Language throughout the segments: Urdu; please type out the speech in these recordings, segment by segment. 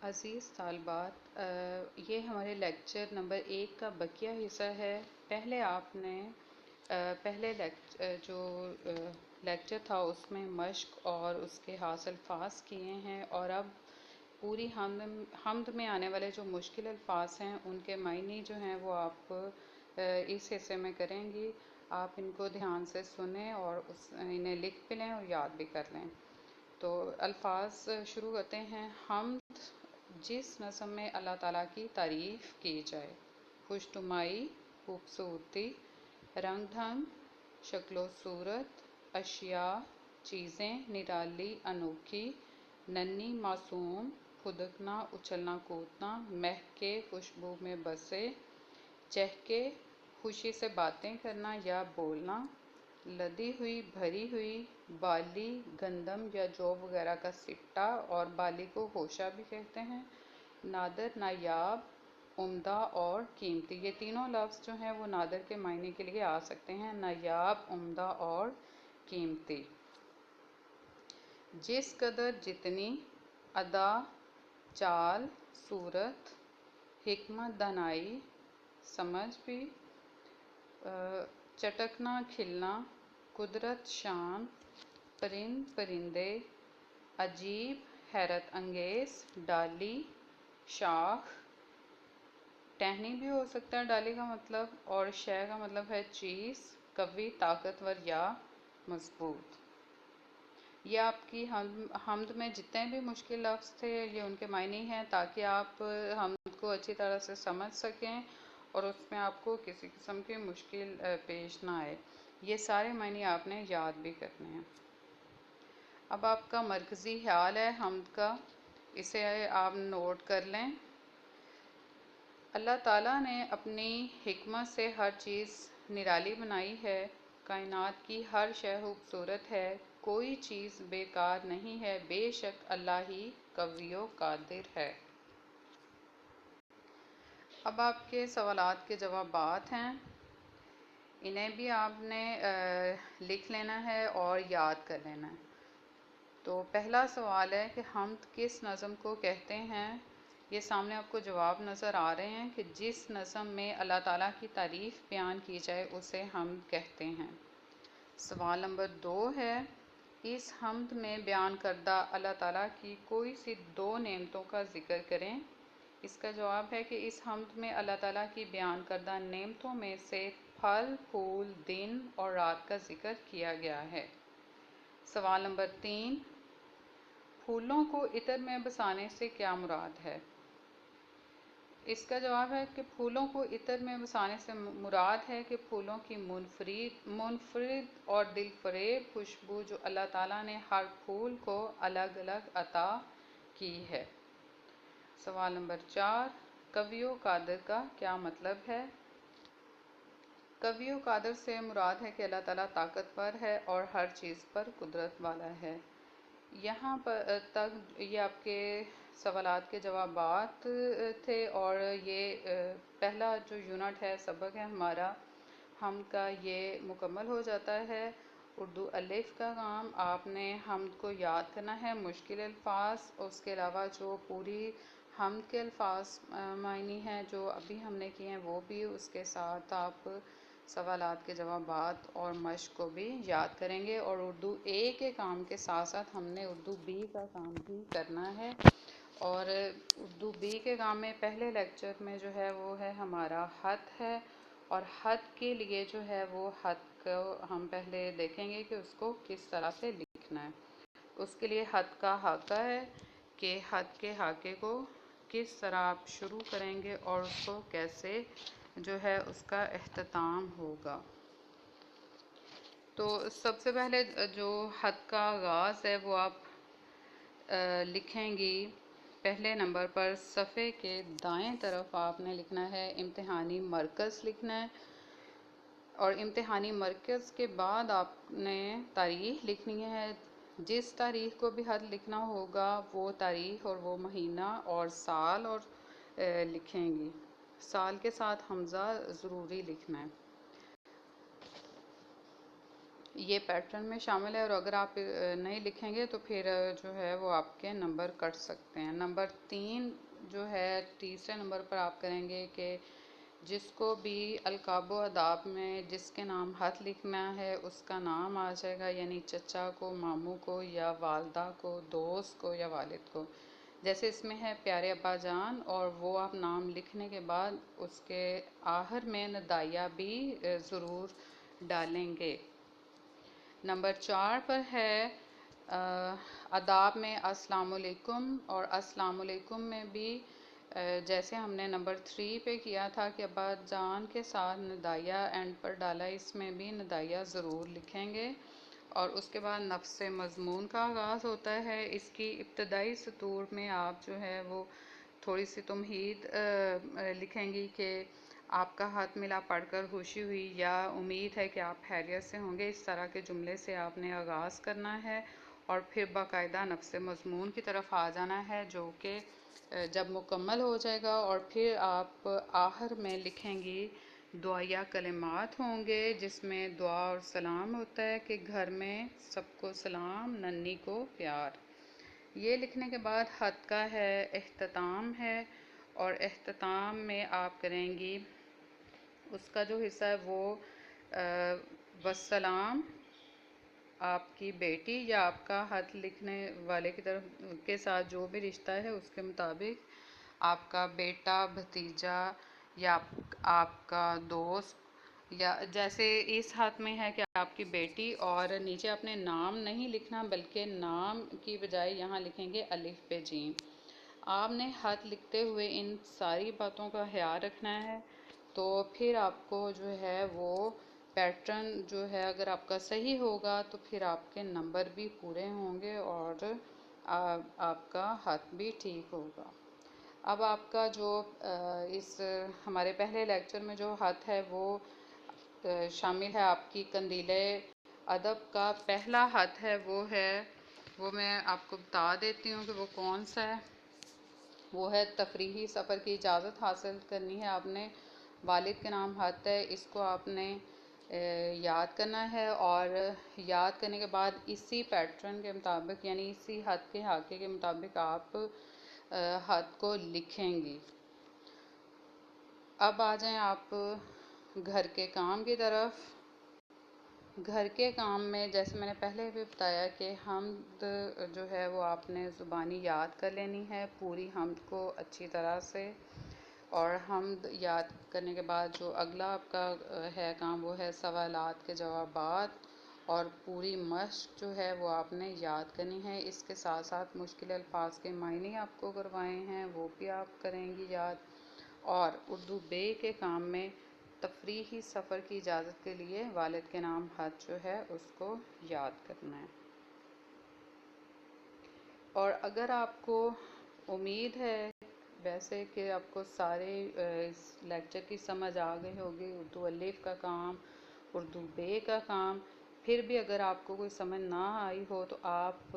عزیز طالبات، یہ ہمارے لیکچر نمبر 1 کا بقیہ حصہ ہے۔ پہلے آپ نے جو لیکچر تھا اس میں مشق اور اس کے حاصل الفاظ کیے ہیں، اور اب پوری حمد میں آنے والے جو مشکل الفاظ ہیں ان کے معنی جو ہیں وہ آپ اس حصے میں کریں گی۔ آپ ان کو دھیان سے سنیں اور انہیں لکھ بھی لیں اور یاد بھی کر لیں۔ تو الفاظ شروع کرتے ہیں۔ حمد، جس نظم میں اللہ تعالیٰ کی تعریف کی جائے۔ خوشنمائی، خوبصورتی، رنگ ڈھنگ، شکل و صورت، اشیاء، چیزیں، نرالی، انوکھی، ننھی، معصوم، پھدکنا، اچھلنا کودنا، مہک کے، خوشبو میں بسے، چہکے، خوشی سے باتیں کرنا یا بولنا، لدی ہوئی، بھری ہوئی، بالی، گندم یا جو وغیرہ کا سٹا، اور بالی کو ہوشہ بھی کہتے ہیں، نادر، نایاب، عمدہ اور قیمتی۔ یہ تینوں لفظ جو ہیں وہ نادر کے معنی کے لیے آ سکتے ہیں، نایاب، عمدہ اور قیمتی۔ جس قدر، جتنی، ادا، چال، صورت، حکمت، دانائی، سمجھ بھی، چٹکنا، کھلنا، قدرت، شان، پرند، پرندے، عجیب، حیرت انگیز، ڈالی، شاخ، ٹہنی بھی ہو سکتا ہے ڈالی کا مطلب، اور شے کا مطلب ہے چیز، قوی، طاقتور یا مضبوط۔ یہ آپ کی حمد میں جتنے بھی مشکل لفظ تھے یہ ان کے معنی ہیں، تاکہ آپ حمد کو اچھی طرح سے سمجھ سکیں اور اس میں آپ کو کسی قسم کی مشکل پیش نہ آئے۔ یہ سارے معنی آپ نے یاد بھی کرنے ہیں۔ اب آپ کا مرکزی خیال ہے حمد کا، اسے آپ نوٹ کر لیں۔ اللہ تعالیٰ نے اپنی حکمت سے ہر چیز نرالی بنائی ہے، کائنات کی ہر شے خوبصورت ہے، کوئی چیز بیکار نہیں ہے، بے شک اللہ ہی قوی و قادر ہے۔ اب آپ کے سوالات کے جوابات ہیں، انہیں بھی آپ نے لکھ لینا ہے اور یاد کر لینا ہے۔ تو پہلا سوال ہے کہ حمد کس نظم کو کہتے ہیں؟ یہ سامنے آپ کو جواب نظر آ رہے ہیں کہ جس نظم میں اللہ تعالیٰ کی تعریف بیان کی جائے اسے حمد کہتے ہیں۔ سوال نمبر 2 ہے، اس حمد میں بیان کردہ اللہ تعالیٰ کی کوئی سی 2 نعمتوں کا ذکر کریں۔ اس کا جواب ہے کہ اس حمد میں اللہ تعالیٰ کی بیان کردہ نعمتوں میں سے پھل، پھول، دن اور رات کا ذکر کیا گیا ہے۔ سوال نمبر 3، پھولوں کو عطر میں بسانے سے کیا مراد ہے؟ اس کا جواب ہے کہ پھولوں کو عطر میں بسانے سے مراد ہے کہ پھولوں کی منفرد اور دل فریب خوشبو جو اللہ تعالیٰ نے ہر پھول کو الگ الگ عطا کی ہے۔ سوال نمبر 4، قوی و قادر کا کیا مطلب ہے؟ قوی و قادر سے مراد ہے کہ اللہ تعالیٰ طاقتور ہے اور ہر چیز پر قدرت والا ہے۔ یہاں پر تک یہ آپ کے سوالات کے جوابات تھے، اور یہ پہلا جو یونٹ ہے، سبق ہے ہمارا حمد کا، یہ مکمل ہو جاتا ہے۔ اردو الف کا کام آپ نے حمد کو یاد کرنا ہے، مشکل الفاظ، اس کے علاوہ جو پوری حمد کے الفاظ معنی ہیں جو ابھی ہم نے کیے ہیں وہ بھی، اس کے ساتھ آپ سوالات کے جوابات اور مشق کو بھی یاد کریں گے، اور اردو اے کے کام کے ساتھ ساتھ ہم نے اردو بی کا کام بھی کرنا ہے۔ اور اردو بی کے کام میں پہلے لیکچر میں جو ہے وہ ہے ہمارا خط ہے، اور خط کے لیے جو ہے وہ خط کو ہم پہلے دیکھیں گے کہ اس کو کس طرح سے لکھنا ہے۔ اس کے لیے خط کا خاکہ ہے کہ خط کے خاکے کو کس طرح آپ شروع کریں گے اور اس کو کیسے جو ہے اس کا اختتام ہوگا۔ تو سب سے پہلے جو خط کا آغاز ہے وہ آپ لکھیں گی پہلے نمبر پر، صفحے کے دائیں طرف آپ نے لکھنا ہے امتحانی مرکز لکھنا ہے، اور امتحانی مرکز کے بعد آپ نے تاریخ لکھنی ہے۔ جس تاریخ کو بھی خط لکھنا ہوگا وہ تاریخ اور وہ مہینہ اور سال اور لکھیں گی، سال کے ساتھ حمزہ ضروری لکھنا ہے۔ یہ پیٹرن میں شامل ہے، اور اگر آپ نہیں لکھیں گے تو پھر جو ہے وہ آپ کے نمبر کٹ سکتے ہیں۔ نمبر 3 جو ہے، تیسرے نمبر پر آپ کریں گے کہ جس کو بھی القاب و اداب میں جس کے نام خط لکھنا ہے اس کا نام آ جائے گا، یعنی چچا کو، ماموں کو، یا والدہ کو، دوست کو، یا والد کو۔ جیسے اس میں ہے پیارے ابا جان، اور وہ آپ نام لکھنے کے بعد اس کے آخر میں ندائیہ بھی ضرور ڈالیں گے۔ نمبر 4 پر ہے آداب میں السلام علیکم، اور السلام علیکم میں بھی جیسے ہم نے نمبر 3 پہ کیا تھا کہ ابا جان کے ساتھ ندائیہ اینڈ پر ڈالا، اس میں بھی ندائیہ ضرور لکھیں گے۔ اور اس کے بعد نفس مضمون کا آغاز ہوتا ہے۔ اس کی ابتدائی سطور میں آپ جو ہے وہ تھوڑی سی تمہید لکھیں گی کہ آپ کا ہاتھ ملا پڑھ کر خوشی ہوئی، یا امید ہے کہ آپ خیریت سے ہوں گے۔ اس طرح کے جملے سے آپ نے آغاز کرنا ہے، اور پھر باقاعدہ نفس مضمون کی طرف آ جانا ہے، جو کہ جب مکمل ہو جائے گا، اور پھر آپ آخر میں لکھیں گی دعائیہ کلمات ہوں گے، جس میں دعا اور سلام ہوتا ہے کہ گھر میں سب کو سلام، ننھی کو پیار۔ یہ لکھنے کے بعد خط کا ہے اختتام ہے، اور اختتام میں آپ کریں گی اس کا جو حصہ ہے وہ والسلام، آپ کی بیٹی یا آپ کا خط لکھنے والے کی طرف کے ساتھ جو بھی رشتہ ہے اس کے مطابق آپ کا بیٹا، بھتیجا، یا آپ کا دوست، یا جیسے اس ہاتھ میں ہے کہ آپ کی بیٹی، اور نیچے اپنے نام نہیں لکھنا بلکہ نام کی بجائے یہاں لکھیں گے الف بے جیم۔ آپ نے خط لکھتے ہوئے ان ساری باتوں کا خیال رکھنا ہے، تو پھر آپ کو جو ہے وہ پیٹرن جو ہے اگر آپ کا صحیح ہوگا تو پھر آپ کے نمبر بھی پورے ہوں گے، اور آپ کا خط بھی ٹھیک ہوگا۔ اب آپ کا جو اس ہمارے پہلے لیکچر میں جو خط ہے وہ شامل ہے آپ کی قندیل ادب کا پہلا خط ہے، وہ میں آپ کو بتا دیتی ہوں کہ وہ کون سا ہے۔ وہ ہے تفریحی سفر کی اجازت حاصل کرنی ہے آپ نے، والد کے نام خط ہے، اس کو آپ نے یاد کرنا ہے، اور یاد کرنے کے بعد اسی پیٹرن کے مطابق یعنی اسی خط کے حقے کے مطابق آپ خط کو لکھیں گی۔ اب آ جائیں آپ گھر کے کام کی طرف۔ گھر کے کام میں جیسے میں نے پہلے بھی بتایا کہ حمد جو ہے وہ آپ نے زبانی یاد کر لینی ہے، پوری حمد کو اچھی طرح سے، اور حمد یاد کرنے کے بعد جو اگلا آپ کا ہے کام وہ ہے سوالات کے جوابات، اور پوری مشق جو ہے وہ آپ نے یاد کرنی ہے۔ اس کے ساتھ ساتھ مشکل الفاظ کے معنی آپ کو کروائے ہیں وہ بھی آپ کریں گی یاد، اور اردو بے کے کام میں تفریحی سفر کی اجازت کے لیے والد کے نام خط جو ہے اس کو یاد کرنا ہے۔ اور اگر آپ کو امید ہے ویسے کہ آپ کو سارے اس لیکچر کی سمجھ آ گئی ہوگی، اردو الف کا کام، اردو بے کا کام، پھر بھی اگر آپ کو کوئی سمجھ نہ آئی ہو تو آپ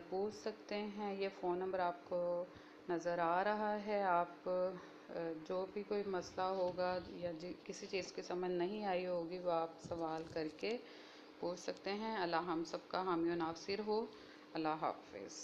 پوچھ سکتے ہیں۔ یہ فون نمبر آپ کو نظر آ رہا ہے، آپ جو بھی کوئی مسئلہ ہوگا یا کسی چیز کی سمجھ نہیں آئی ہوگی وہ آپ سوال کر کے پوچھ سکتے ہیں۔ اللہ ہم سب کا حامی و ناصر ہو۔ اللہ حافظ۔